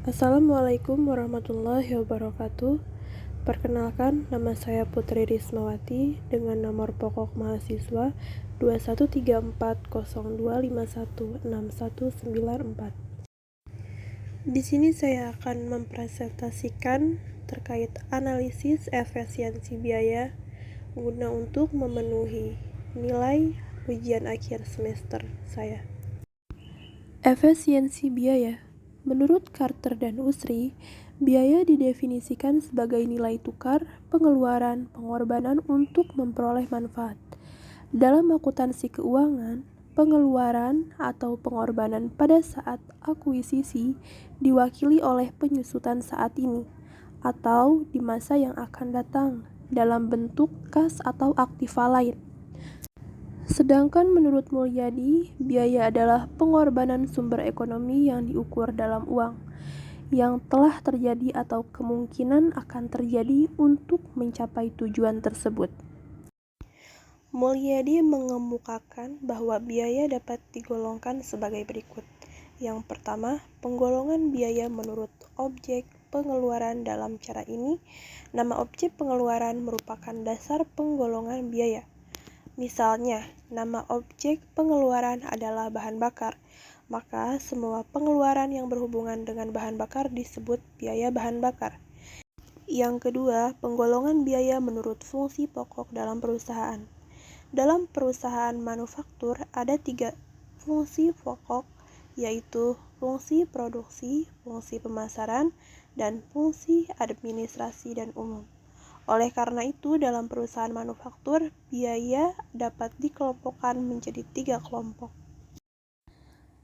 Assalamualaikum warahmatullahi wabarakatuh. Perkenalkan, nama saya Putri Rismawati dengan nomor pokok mahasiswa 213402516194. Di sini saya akan mempresentasikan terkait analisis efisiensi biaya guna untuk memenuhi nilai ujian akhir semester saya. Efisiensi biaya. Menurut Carter dan Usri, biaya didefinisikan sebagai nilai tukar, pengeluaran, pengorbanan untuk memperoleh manfaat. Dalam akuntansi keuangan, pengeluaran atau pengorbanan pada saat akuisisi diwakili oleh penyusutan saat ini atau di masa yang akan datang dalam bentuk kas atau aktiva lain. Sedangkan menurut Mulyadi, biaya adalah pengorbanan sumber ekonomi yang diukur dalam uang, yang telah terjadi atau kemungkinan akan terjadi untuk mencapai tujuan tersebut. Mulyadi mengemukakan bahwa biaya dapat digolongkan sebagai berikut. Yang pertama, penggolongan biaya menurut objek pengeluaran. Dalam cara ini, nama objek pengeluaran merupakan dasar penggolongan biaya. Misalnya, nama objek pengeluaran adalah bahan bakar, maka semua pengeluaran yang berhubungan dengan bahan bakar disebut biaya bahan bakar. Yang kedua, penggolongan biaya menurut fungsi pokok dalam perusahaan. Dalam perusahaan manufaktur ada 3 fungsi pokok, yaitu fungsi produksi, fungsi pemasaran, dan fungsi administrasi dan umum. Oleh karena itu, dalam perusahaan manufaktur, biaya dapat dikelompokkan menjadi 3 kelompok.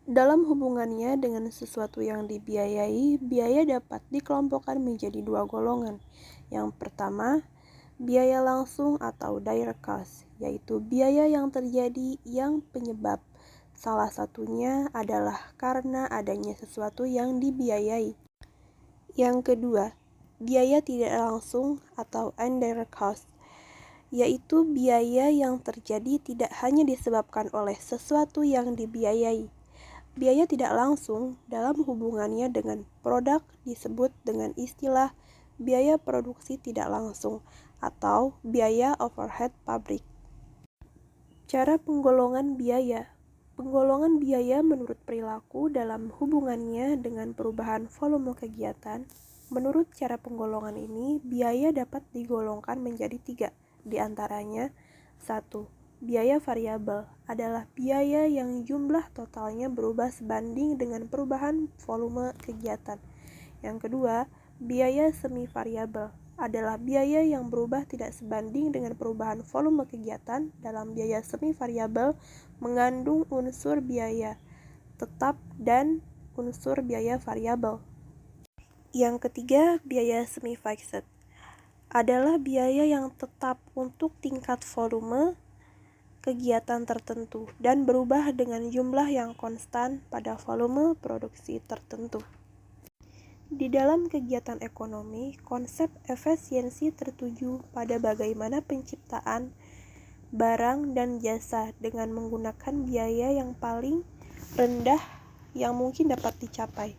Dalam hubungannya dengan sesuatu yang dibiayai, biaya dapat dikelompokkan menjadi 2 golongan. Yang pertama, biaya langsung atau direct cost, yaitu biaya yang terjadi yang penyebab salah satunya adalah karena adanya sesuatu yang dibiayai. Yang kedua, biaya tidak langsung atau indirect cost, yaitu biaya yang terjadi tidak hanya disebabkan oleh sesuatu yang dibiayai. Biaya tidak langsung dalam hubungannya dengan produk disebut dengan istilah biaya produksi tidak langsung atau biaya overhead pabrik. Cara penggolongan biaya. Penggolongan biaya menurut perilaku dalam hubungannya dengan perubahan volume kegiatan. Menurut cara penggolongan ini, biaya dapat digolongkan menjadi 3, diantaranya 1. Biaya variabel adalah biaya yang jumlah totalnya berubah sebanding dengan perubahan volume kegiatan. Yang kedua, biaya semi variabel adalah biaya yang berubah tidak sebanding dengan perubahan volume kegiatan. Dalam biaya semi variabel mengandung unsur biaya tetap dan unsur biaya variabel. Yang ketiga, biaya semi-fixed adalah biaya yang tetap untuk tingkat volume kegiatan tertentu dan berubah dengan jumlah yang konstan pada volume produksi tertentu. Di dalam kegiatan ekonomi, konsep efisiensi tertuju pada bagaimana penciptaan barang dan jasa dengan menggunakan biaya yang paling rendah yang mungkin dapat dicapai,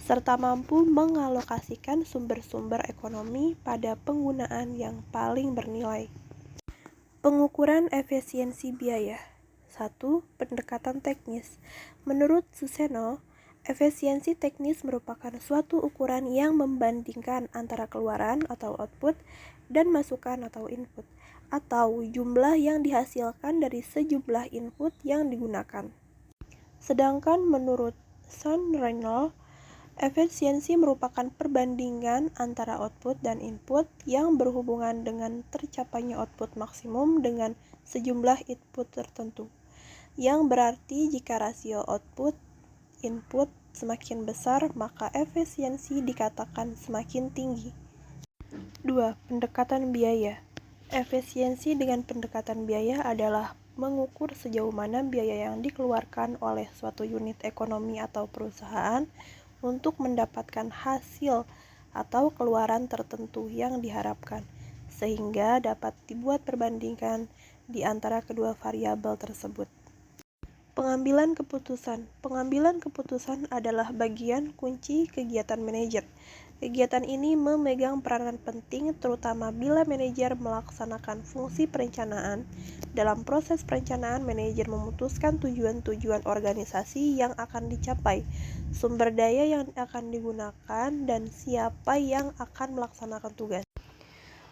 serta mampu mengalokasikan sumber-sumber ekonomi pada penggunaan yang paling bernilai. Pengukuran efisiensi biaya. 1. Pendekatan teknis. Menurut Suseno, efisiensi teknis merupakan suatu ukuran yang membandingkan antara keluaran atau output dan masukan atau input, atau jumlah yang dihasilkan dari sejumlah input yang digunakan. Sedangkan menurut Sean Reynolds, efisiensi merupakan perbandingan antara output dan input yang berhubungan dengan tercapainya output maksimum dengan sejumlah input tertentu, yang berarti jika rasio output-input semakin besar, maka efisiensi dikatakan semakin tinggi. 2. Pendekatan biaya. Efisiensi dengan pendekatan biaya adalah mengukur sejauh mana biaya yang dikeluarkan oleh suatu unit ekonomi atau perusahaan untuk mendapatkan hasil atau keluaran tertentu yang diharapkan, sehingga dapat dibuat perbandingan di antara kedua variabel tersebut. Pengambilan keputusan. Pengambilan keputusan adalah bagian kunci kegiatan manajer. Kegiatan ini memegang peranan penting terutama bila manajer melaksanakan fungsi perencanaan. Dalam proses perencanaan, manajer memutuskan tujuan-tujuan organisasi yang akan dicapai, sumber daya yang akan digunakan, dan siapa yang akan melaksanakan tugas.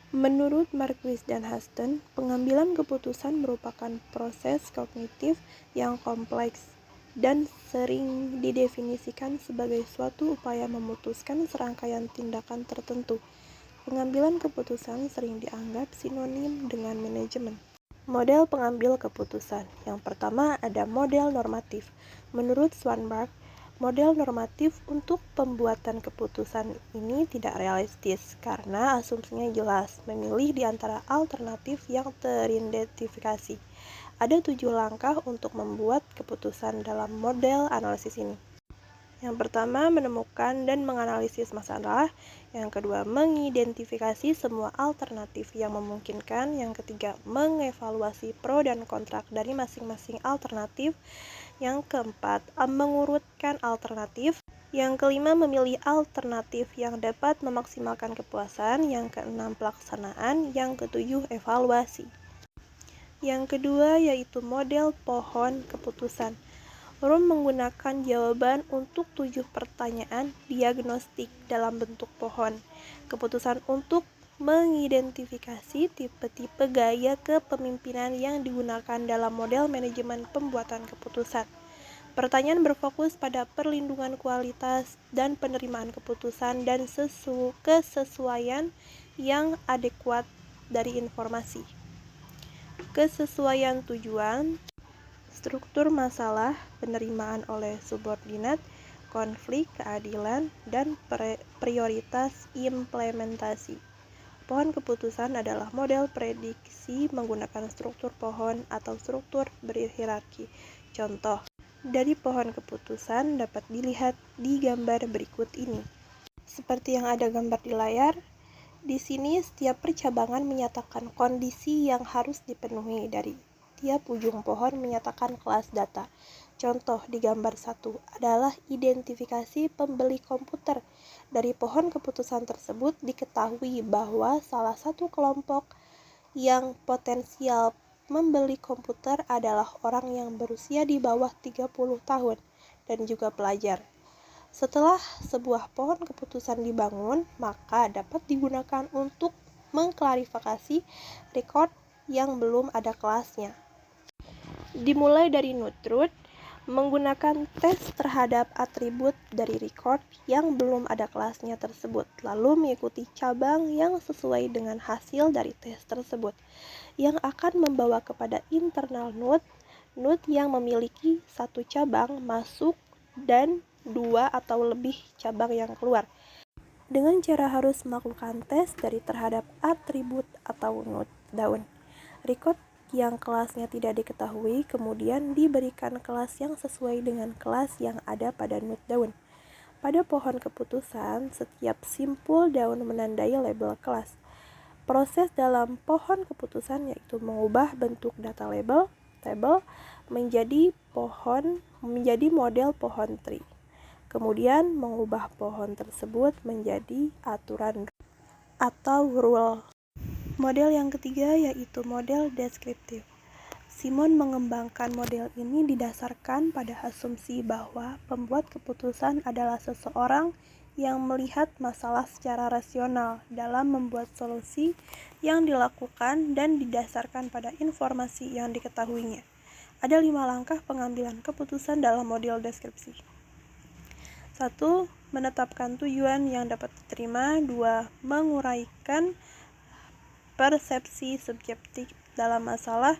Menurut Marquis dan Huston, pengambilan keputusan merupakan proses kognitif yang kompleks dan sering didefinisikan sebagai suatu upaya memutuskan serangkaian tindakan tertentu. Pengambilan keputusan sering dianggap sinonim dengan manajemen. Model pengambil keputusan. Yang pertama ada model normatif. Menurut Swanberg, model normatif untuk pembuatan keputusan ini tidak realistis karena asumsinya jelas, memilih di antara alternatif yang teridentifikasi. Ada 7 langkah untuk membuat keputusan dalam model analisis ini. Yang pertama, menemukan dan menganalisis masalah. Yang kedua, mengidentifikasi semua alternatif yang memungkinkan. Yang ketiga, mengevaluasi pro dan kontra dari masing-masing alternatif. Yang keempat, mengurutkan alternatif. Yang kelima, memilih alternatif yang dapat memaksimalkan kepuasan. Yang keenam, pelaksanaan. Yang ketujuh, evaluasi. Yang kedua yaitu model pohon keputusan. Rum menggunakan jawaban untuk 7 pertanyaan diagnostik dalam bentuk pohon keputusan untuk mengidentifikasi tipe-tipe gaya kepemimpinan yang digunakan dalam model manajemen pembuatan keputusan. Pertanyaan berfokus pada perlindungan kualitas dan penerimaan keputusan dan kesesuaian yang adekuat dari informasi. Kesesuaian tujuan, struktur masalah, penerimaan oleh subordinat, konflik, keadilan, dan prioritas implementasi. Pohon keputusan adalah model prediksi menggunakan struktur pohon atau struktur berhierarki. Contoh dari pohon keputusan dapat dilihat di gambar berikut ini. Seperti yang ada gambar di layar, di sini setiap percabangan menyatakan kondisi yang harus dipenuhi dari tiap ujung pohon menyatakan kelas data. Contoh di gambar 1 adalah identifikasi pembeli komputer. Dari pohon keputusan tersebut diketahui bahwa salah satu kelompok yang potensial membeli komputer adalah orang yang berusia di bawah 30 tahun dan juga pelajar. Setelah sebuah pohon keputusan dibangun, maka dapat digunakan untuk mengklarifikasi record yang belum ada kelasnya. Dimulai dari node-root, menggunakan tes terhadap atribut dari record yang belum ada kelasnya tersebut, lalu mengikuti cabang yang sesuai dengan hasil dari tes tersebut, yang akan membawa kepada internal node yang memiliki satu cabang masuk dan 2 atau lebih cabang yang keluar. Dengan cara harus melakukan tes dari terhadap atribut atau node daun. Record yang kelasnya tidak diketahui kemudian diberikan kelas yang sesuai dengan kelas yang ada pada node daun. Pada pohon keputusan, setiap simpul daun menandai label kelas. Proses dalam pohon keputusan yaitu mengubah bentuk data label table menjadi model pohon tree. Kemudian mengubah pohon tersebut menjadi aturan atau rule. Model yang ketiga yaitu model deskriptif. Simon mengembangkan model ini didasarkan pada asumsi bahwa pembuat keputusan adalah seseorang yang melihat masalah secara rasional dalam membuat solusi yang dilakukan dan didasarkan pada informasi yang diketahuinya. Ada 5 langkah pengambilan keputusan dalam model deskripsi. 1. Menetapkan tujuan yang dapat diterima. 2. Menguraikan persepsi subjektif dalam masalah.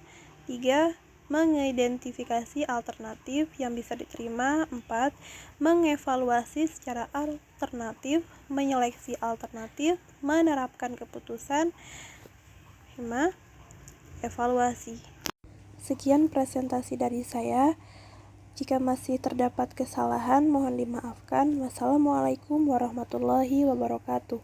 3. Mengidentifikasi alternatif yang bisa diterima. 4. Mengevaluasi secara alternatif, menyeleksi alternatif, menerapkan keputusan. 5. Evaluasi. Sekian presentasi dari saya. Jika masih terdapat kesalahan, mohon dimaafkan. Wassalamualaikum warahmatullahi wabarakatuh.